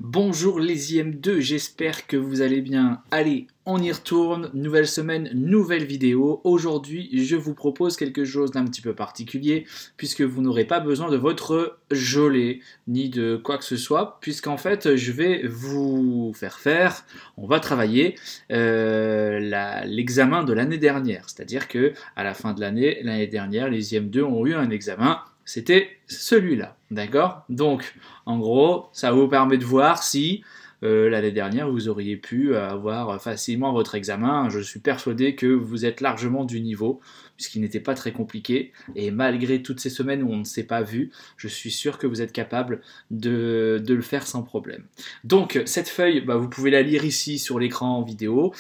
Bonjour les IM2, j'espère que vous allez bien. Allez, on y retourne, nouvelle semaine, nouvelle vidéo. Aujourd'hui, je vous propose quelque chose d'un petit peu particulier, puisque vous n'aurez pas besoin de votre jolet, ni de quoi que ce soit, puisqu'en fait, je vais vous faire, on va travailler l'examen de l'année dernière. C'est-à-dire que à la fin de l'année dernière, les IM2 ont eu un examen. C'était celui-là, d'accord? Donc, en gros, ça vous permet de voir si l'année dernière, vous auriez pu avoir facilement votre examen. Je suis persuadé que vous êtes largement du niveau, puisqu'il n'était pas très compliqué. Et malgré toutes ces semaines où on ne s'est pas vu, je suis sûr que vous êtes capable de le faire sans problème. Donc, cette feuille, vous pouvez la lire ici sur l'écran en vidéo.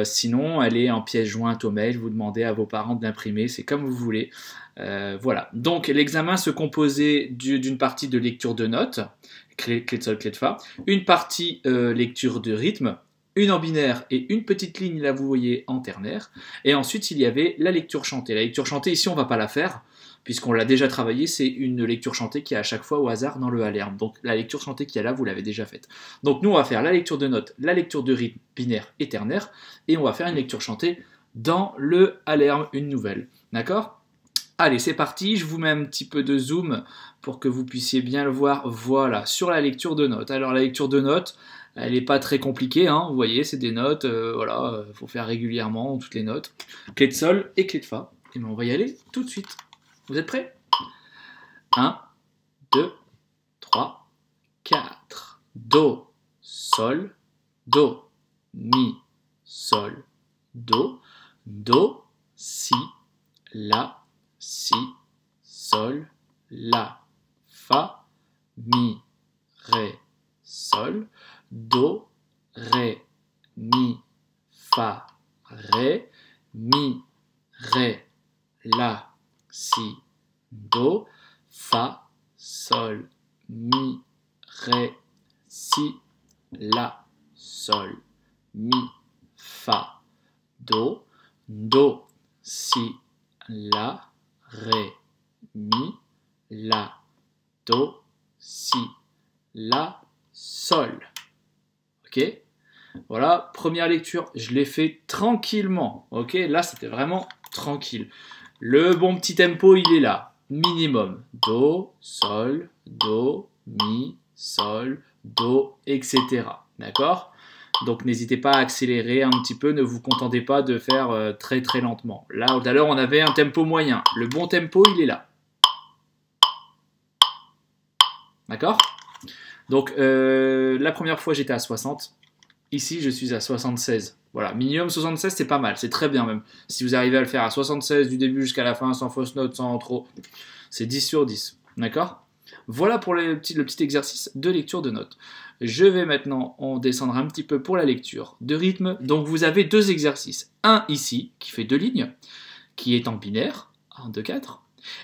Sinon, elle est en pièce jointe au mail. Vous demandez à vos parents de l'imprimer, c'est comme vous voulez. Voilà, donc l'examen se composait d'une partie de lecture de notes, clé de sol, clé de fa, une partie lecture de rythme, une en binaire et une petite ligne, là vous voyez, en ternaire, et ensuite il y avait la lecture chantée. La lecture chantée, ici on va pas la faire, puisqu'on l'a déjà travaillé, c'est une lecture chantée qui est à chaque fois au hasard dans le alerme. Donc la lecture chantée qui est là, vous l'avez déjà faite. Donc nous on va faire la lecture de notes, la lecture de rythme binaire et ternaire, et on va faire une lecture chantée dans le alerme, une nouvelle. D'accord ? Allez, c'est parti, je vous mets un petit peu de zoom pour que vous puissiez bien le voir. Voilà, sur la lecture de notes. Alors la lecture de notes, elle n'est pas très compliquée, hein. Vous voyez, c'est des notes, voilà, faut faire régulièrement toutes les notes. Clé de sol et clé de fa. Et bien on va y aller tout de suite. Vous êtes prêts? 1, 2, 3, 4. Do, sol, do, mi, sol, do, si, la, si, sol, la, fa, mi, ré, sol, do, ré, mi, fa, ré, mi, ré, la, si, do, fa, sol, mi, ré, si, la, sol, mi, fa, do, si, la, ré, mi, la, do, si, la, sol. Ok? Voilà, première lecture, je l'ai fait tranquillement. Ok? Là, c'était vraiment tranquille. Le bon petit tempo, il est là. Minimum. Do, mi, sol, do, etc. D'accord? Donc n'hésitez pas à accélérer un petit peu, ne vous contentez pas de faire très très lentement. Là, tout à l'heure, on avait un tempo moyen. Le bon tempo, il est là. D'accord? Donc la première fois, j'étais à 60. Ici, je suis à 76. Voilà, minimum 76, c'est pas mal, c'est très bien même. Si vous arrivez à le faire à 76 du début jusqu'à la fin, sans fausse note, sans trop, c'est 10 sur 10. D'accord? Voilà pour le petit exercice de lecture de notes. Je vais maintenant en descendre un petit peu pour la lecture de rythme. Donc vous avez deux exercices. Un ici, qui fait 2 lignes, qui est en binaire, 1, 2, 4.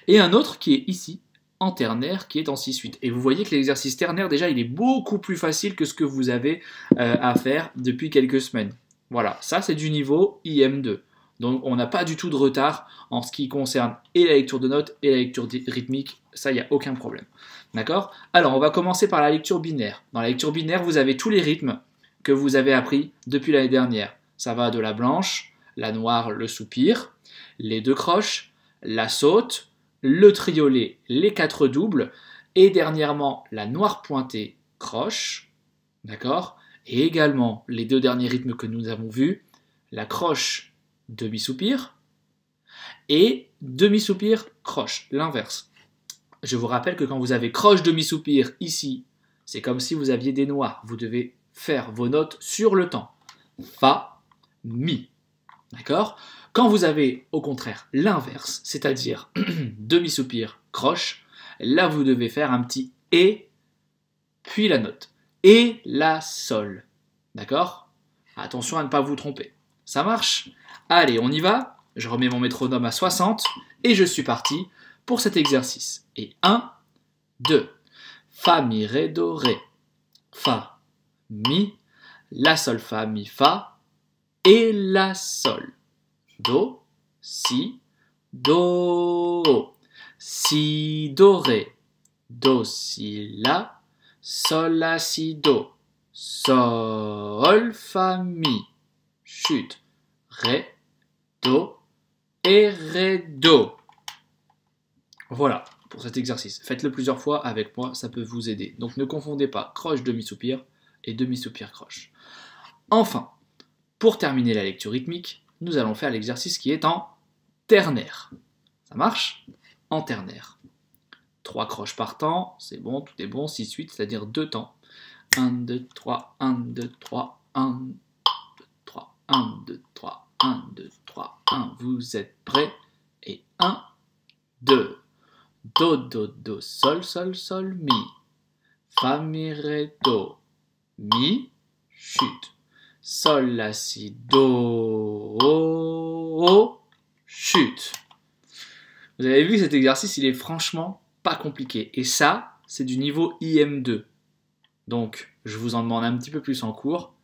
Et un autre qui est ici, en ternaire, qui est en 6-8. Et vous voyez que l'exercice ternaire, déjà, il est beaucoup plus facile que ce que vous avez à faire depuis quelques semaines. Voilà, ça c'est du niveau IM2. Donc on n'a pas du tout de retard en ce qui concerne et la lecture de notes et la lecture rythmique, ça il n'y a aucun problème. D'accord? Alors on va commencer par la lecture binaire. Dans la lecture binaire, vous avez tous les rythmes que vous avez appris depuis l'année dernière. Ça va de la blanche, la noire, le soupir, les 2 croches, la saute, le triolet, les 4 doubles, et dernièrement la noire pointée, croche, d'accord? Et également les 2 derniers rythmes que nous avons vus, la croche, demi-soupir, et demi-soupir, croche, l'inverse. Je vous rappelle que quand vous avez croche, demi-soupir ici, c'est comme si vous aviez des noirs. Vous devez faire vos notes sur le temps. Fa, mi. D'accord? Quand vous avez au contraire l'inverse, c'est-à-dire demi-soupir, croche, là vous devez faire un petit et, puis la note. Et la sol. D'accord? Attention à ne pas vous tromper. Ça marche? Allez, on y va. Je remets mon métronome à 60 et je suis parti pour cet exercice. Et 1, 2, fa, mi, ré, do, ré, fa, mi, la, sol, fa, mi, fa, et la, sol, do, si, do, ré, do, si, la, sol, la, si, do, sol, fa, mi, chute, ré, do et ré, do. Voilà pour cet exercice. Faites-le plusieurs fois avec moi, ça peut vous aider. Donc ne confondez pas croche, demi-soupir et demi-soupir, croche. Enfin, pour terminer la lecture rythmique, nous allons faire l'exercice qui est en ternaire. Ça marche? En ternaire. 3 croches par temps, c'est bon, tout est bon, 6-8, c'est-à-dire 2 temps. 1, 2, 3, 1, 2, 3, 1, 2, 3, 1, 2, 3, 1, 2, 3, 1. Vous êtes prêts? Et 1, 2. Do, do, do, sol, sol, sol, mi. Fa, mi, ré, do. Mi, chute. Sol, la, si, do, chute. Vous avez vu, cet exercice, il est franchement pas compliqué. Et ça, c'est du niveau IM2. Donc, je vous en demande un petit peu plus en cours.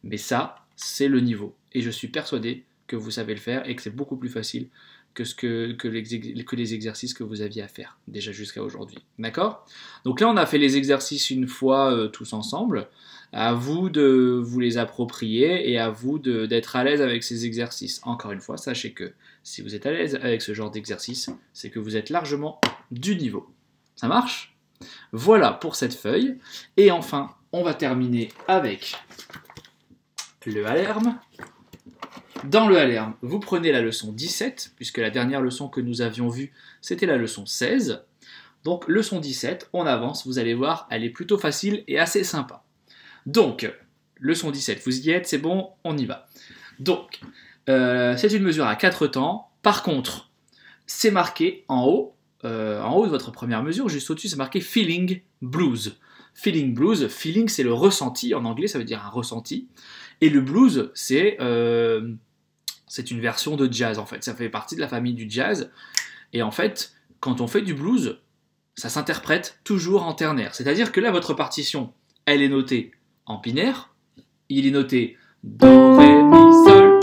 Mais ça, c'est le niveau. Et je suis persuadé que vous savez le faire et que c'est beaucoup plus facile que les exercices que vous aviez à faire déjà jusqu'à aujourd'hui. D'accord? Donc là, on a fait les exercices une fois tous ensemble. À vous de vous les approprier et à vous d'être à l'aise avec ces exercices. Encore une fois, sachez que si vous êtes à l'aise avec ce genre d'exercice, c'est que vous êtes largement du niveau. Ça marche? Voilà pour cette feuille. Et enfin, on va terminer avec le Hallerm. Dans le Hallerm, vous prenez la leçon 17, puisque la dernière leçon que nous avions vue, c'était la leçon 16. Donc, leçon 17, on avance, vous allez voir, elle est plutôt facile et assez sympa. Donc, leçon 17, vous y êtes, c'est bon, on y va. Donc, c'est une mesure à 4 temps. Par contre, c'est marqué en haut de votre première mesure, juste au-dessus, c'est marqué Feeling Blues. Feeling Blues, feeling, c'est le ressenti, en anglais, ça veut dire un ressenti. Et le blues, c'est une version de jazz, en fait. Ça fait partie de la famille du jazz. Et en fait, quand on fait du blues, ça s'interprète toujours en ternaire. C'est-à-dire que là, votre partition, elle est notée en binaire. Il est noté do, ré, mi, sol.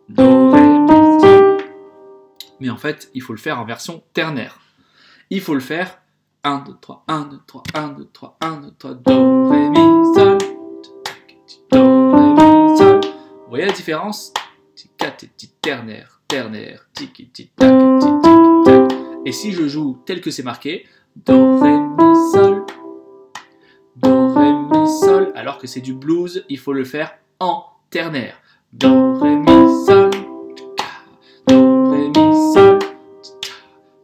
Do, ré, mi, sol. Mais en fait, il faut le faire en version ternaire. Il faut le faire 1, 2, 3, 1, 2, 3, 1, 2, 3, 1, 2, 3, do, ré, mi, sol. Do, ré, mi, sol. Vous voyez la différence? Ternaire, ternaire, tiki, tiki, tac, tiki, tac. Et si je joue tel que c'est marqué, do, ré, mi, sol, do, ré, mi, sol, alors que c'est du blues, il faut le faire en ternaire. Do, ré, mi, sol, do, ré, mi, sol,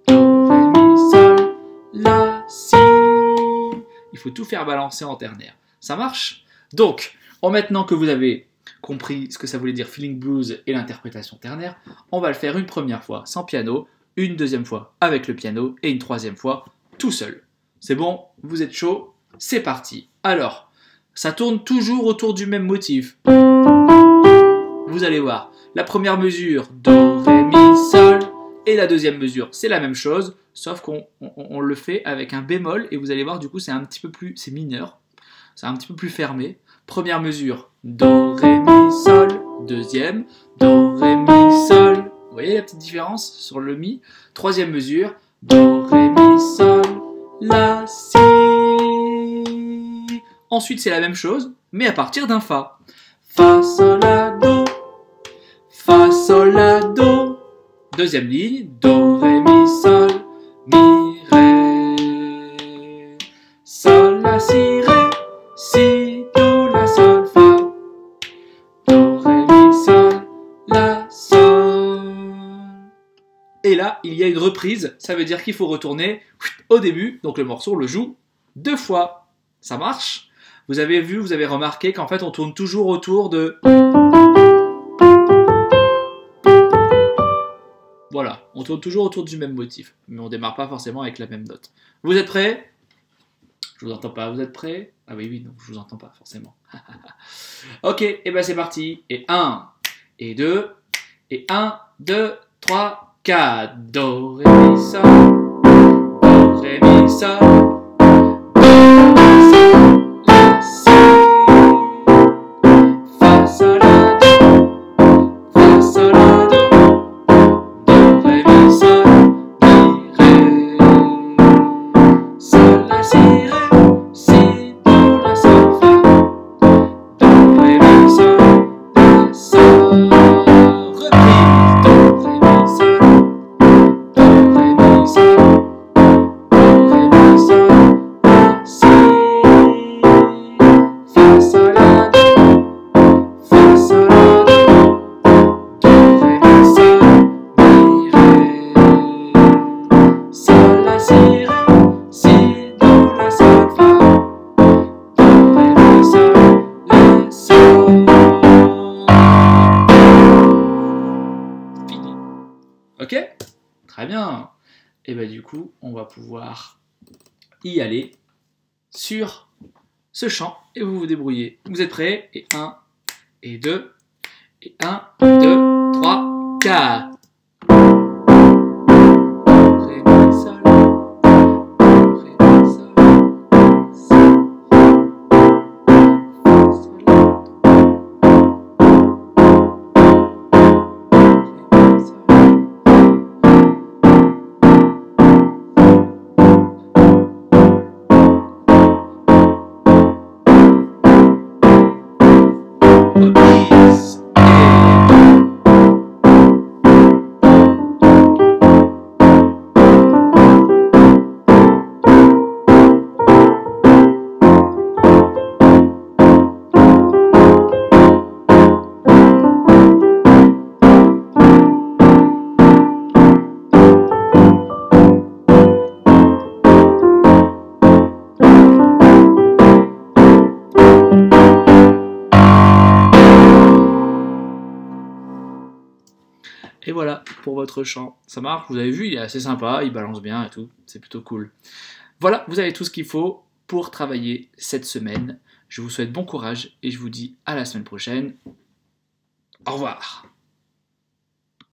do, ré, mi, sol, la, si. Il faut tout faire balancer en ternaire. Ça marche? Donc, maintenant que vous avez compris ce que ça voulait dire feeling blues et l'interprétation ternaire, on va le faire une première fois sans piano, une deuxième fois avec le piano et une troisième fois tout seul. C'est bon? Vous êtes chaud? C'est parti. Alors, ça tourne toujours autour du même motif. Vous allez voir, la première mesure, do, ré, mi, sol, et la deuxième mesure, c'est la même chose, sauf qu'on le fait avec un bémol, et vous allez voir, du coup, c'est un petit peu plus, c'est mineur, c'est un petit peu plus fermé. Première mesure, do, ré, mi, sol. Deuxième, do, ré, mi, sol. Vous voyez la petite différence sur le mi? Troisième mesure, do, ré, mi, sol, la, si. Ensuite, c'est la même chose, mais à partir d'un fa. Fa, sol, la, do. Fa, sol, la, do. Deuxième ligne, do, ré, mi, sol, mi, ré. Sol, la, si, ré, si. Et là, il y a une reprise, ça veut dire qu'il faut retourner au début, donc le morceau, on le joue 2 fois. Ça marche? Vous avez vu, vous avez remarqué qu'en fait, on tourne toujours autour de... Voilà, on tourne toujours autour du même motif, mais on démarre pas forcément avec la même note. Vous êtes prêts? Je vous entends pas, vous êtes prêts? Ah oui, oui, non, je vous entends pas forcément. Ok, et ben c'est parti. Et 1, et 2, et 1, 2, 3... 4, do, ré, mi, sol, do, ré, mi, sol, do, ré, mi, sol, la, si, fa, sol, la, do, fa, sol, la, do, ré, mi, sol, mi, ré, sol, la, si, ré, bien. Et bah du coup, on va pouvoir y aller sur ce chant et vous vous débrouillez. Vous êtes prêts? Et 1, et 2, et 1, 2, 3, 4. Ré, mi, sol. Ré, mi, sol. Si. Sol, la, do. Ré, mi, sol. Reprise. Et voilà pour votre chant. Ça marche, vous avez vu, il est assez sympa, il balance bien et tout, c'est plutôt cool. Voilà, vous avez tout ce qu'il faut pour travailler cette semaine. Je vous souhaite bon courage et je vous dis à la semaine prochaine. Au revoir.